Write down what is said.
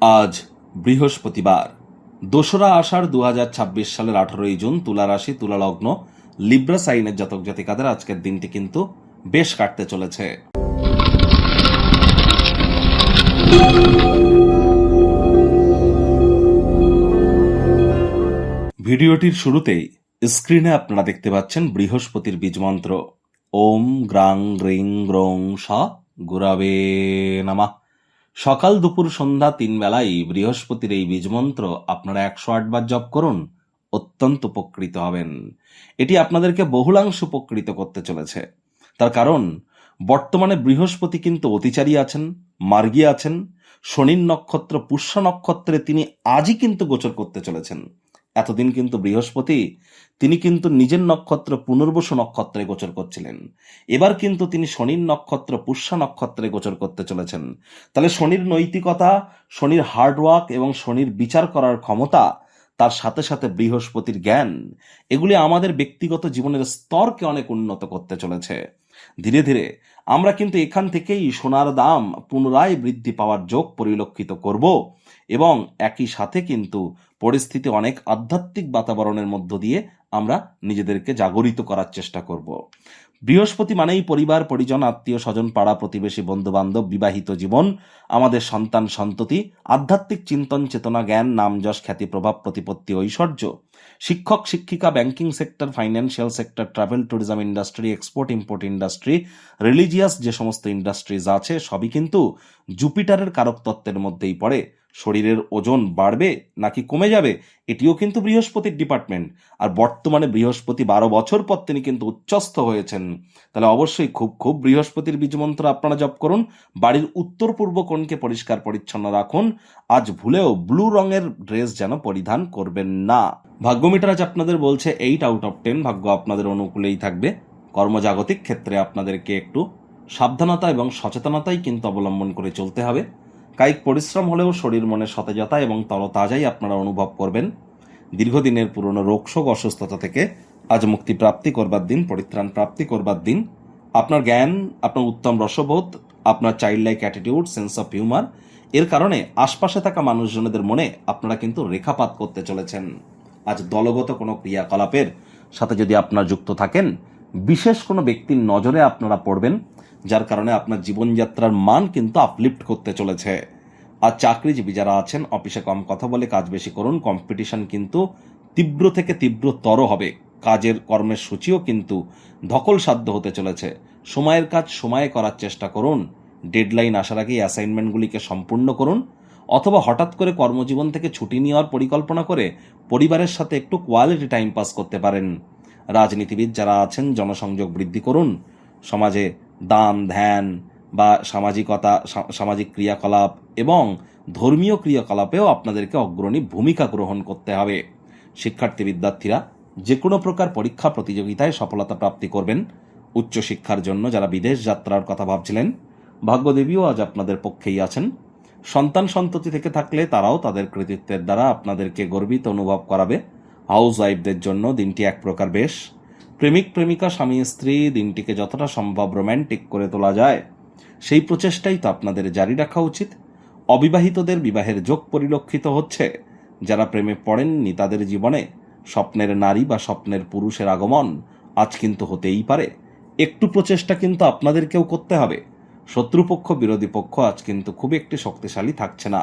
আজ বৃহস্পতিবার ২রা আষাঢ় ২০২৬ সালের ১৮ই জুন। তুলা রাশি, তুলা লগ্ন, লিব্রা সাইনের জাতক জাতিকাদের আজকের দিনটি কিন্তু বেশ কাটতে চলেছে। ভিডিওটির শুরুতেই স্ক্রিনে আপনারা দেখতে পাচ্ছেন বৃহস্পতির বীজমন্ত্র ওম গ্রাং গ্রিং গ্রং স গুরাবে নমঃ। সকাল দুপুর সন্ধ্যা ৩ বেলায় বৃহস্পতির এই বীজমন্ত্র আপনারা ১০৮ বার জপ করুন, অত্যন্ত উপকৃত হবেন। এটি আপনাদেরকে বহুলাংশ উপকৃত করতে চলেছে। তার কারণ বর্তমানে বৃহস্পতি কিন্তু অতিচারী আছেন, মার্গী আছেন। শনির নক্ষত্র পুষ্যা নক্ষত্রে তিনি আজই কিন্তু গোচর করতে চলেছেন। এতদিন কিন্তু বৃহস্পতি তিনি কিন্তু নিজের নক্ষত্র পুনর্বসু নক্ষত্রে গোচর করছিলেন। এবার কিন্তু তিনি শনির নক্ষত্র পুষ্যা নক্ষত্রে গোচর করতে চলেছেন। তাহলে শনির নৈতিকতা, শনির হার্ডওয়ার্ক এবং শনির বিচার করার ক্ষমতা, তার সাথে সাথে বৃহস্পতির জ্ঞান, এগুলি আমাদের ব্যক্তিগত জীবনের স্তরকে অনেক উন্নত করতে চলেছে। ধীরে ধীরে আমরা কিন্তু এখান থেকেই সোনার দাম পুনরায় বৃদ্ধি পাওয়ার যোগ পরিলক্ষিত করব এবং একই সাথে কিন্তু পরিস্থিতি অনেক আধ্যাত্মিক বাতাবরণের মধ্য দিয়ে আমরা নিজেদেরকে জাগরিত করার চেষ্টা করব। বৃহস্পতি মানেই পরিবার, পরিজন, আত্মীয় স্বজন, পাড়া প্রতিবেশী, বন্ধু বান্ধব, বিবাহিত জীবন, আমাদের সন্তান সন্ততি, আধ্যাত্মিক চিন্তন, চেতনা, জ্ঞান, নাম যশ, খ্যাতি, প্রভাব, প্রতিপত্তি, ঐশ্বর্য, শিক্ষক শিক্ষিকা, banking sector, financial sector, travel tourism industry, export import industry, religious যে সমস্ত ইন্ডাস্ট্রিজ আছে সবই কিন্তু জুপিটারের কারক তত্ত্বের মধ্যেই পড়ে। শরীরের ওজন বাড়বে নাকি কমে যাবে, এটিও কিন্তু বৃহস্পতির ডিপার্টমেন্ট। আর বর্তমানে বৃহস্পতি ১২ বছর পর তিনি কিন্তু উচ্চস্থ হয়েছেন। তাহলে অবশ্যই খুব বৃহস্পতির বীজমন্ত্র আপনারা জপ করুন। বাড়ির উত্তর পূর্ব কোণকে পরিষ্কার পরিচ্ছন্ন রাখুন। আজ ভুলেও ব্লু রঙের ড্রেস যেন পরিধান করবেন না। ভাগ্যমিটার আজ আপনাদের বলছে 8 আউট অফ 10, ভাগ্য আপনাদের অনুকূলেই থাকবে। কর্মজাগতিক ক্ষেত্রে আপনাদেরকে একটু সাবধানতা এবং সচেতনতাই কিন্তু অবলম্বন করে চলতে হবে। কায়িক পরিশ্রম হলেও শরীর মনে সতেজতা এবং তরতাজাই আপনারা অনুভব করবেন। দীর্ঘদিনের পুরনো রোগশোক অসুস্থতা থেকে আজ মুক্তি প্রাপ্তি করবার দিন, পরিত্রাণ প্রাপ্তি করবার দিন। আপনার জ্ঞান, আপনার উত্তম রসবোধ, আপনার child like attitude, sense of humour, এর কারণে আশপাশে থাকা মানুষজনদের মনে আপনারা কিন্তু রেখাপাত করতে চলেছেন। আজ দলগত কোনো ক্রিয়াকলাপের সাথে যদি আপনারা যুক্ত থাকেন, বিশেষ কোনো ব্যক্তির নজরে আপনারা পড়বেন, যার কারণে আপনার জীবনযাত্রার মান কিন্তু আপলিফ্ট করতে চলেছে। আর চাকরিজীবী যারা আছেন, অফিসে কম কথা বলে কাজ বেশি করুন। কম্পিটিশন কিন্তু তীব্র থেকে তীব্রতর হবে। কাজের কর্মের সূচিও কিন্তু ধকলসাধ্য হতে চলেছে। সময়ের কাজ সময়ে করার চেষ্টা করুন। ডেডলাইন আসার আগেই অ্যাসাইনমেন্টগুলিকে সম্পূর্ণ করুন, অথবা হঠাৎ করে কর্মজীবন থেকে ছুটি নেওয়ার পরিকল্পনা করে পরিবারের সাথে একটু কোয়ালিটি টাইম পাস করতে পারেন। রাজনীতিবিদ যারা আছেন, জনসংযোগ বৃদ্ধি করুন। সমাজে দান ধ্যান বা সামাজিক ক্রিয়াকলাপ এবং ধর্মীয় ক্রিয়াকলাপেও আপনাদেরকে অগ্রণী ভূমিকা গ্রহণ করতে হবে। শিক্ষার্থী বিদ্যার্থীরা যে কোনো প্রকার পরীক্ষা প্রতিযোগিতায় সফলতা প্রাপ্তি করবেন। উচ্চশিক্ষার জন্য যারা বিদেশ যাত্রার কথা ভাবছিলেন, ভাগ্যদেবীও আজ আপনাদের পক্ষেই আছেন। সন্তান সন্ততি থেকে থাকলে তারাও তাদের কৃতিত্বের দ্বারা আপনাদেরকে গর্বিত অনুভব করাবে। হাউস ওয়াইফদের জন্য দিনটি এক প্রকার বেশ। প্রেমিক প্রেমিকা, স্বামী স্ত্রী দিনটিকে যতটা সম্ভব রোম্যান্টিক করে তোলা যায় সেই প্রচেষ্টাই তো আপনাদের জারি রাখা উচিত। অবিবাহিতদের বিবাহের যোগ পরিলক্ষিত হচ্ছে। যারা প্রেমে পড়েননি তাদের জীবনে স্বপ্নের নারী বা স্বপ্নের পুরুষের আগমন আজ কিন্তু হতেই পারে। একটু প্রচেষ্টা কিন্তু আপনাদেরকেও করতে হবে। শত্রুপক্ষ বিরোধী পক্ষ আজ কিন্তু খুব একটি শক্তিশালী থাকছে না।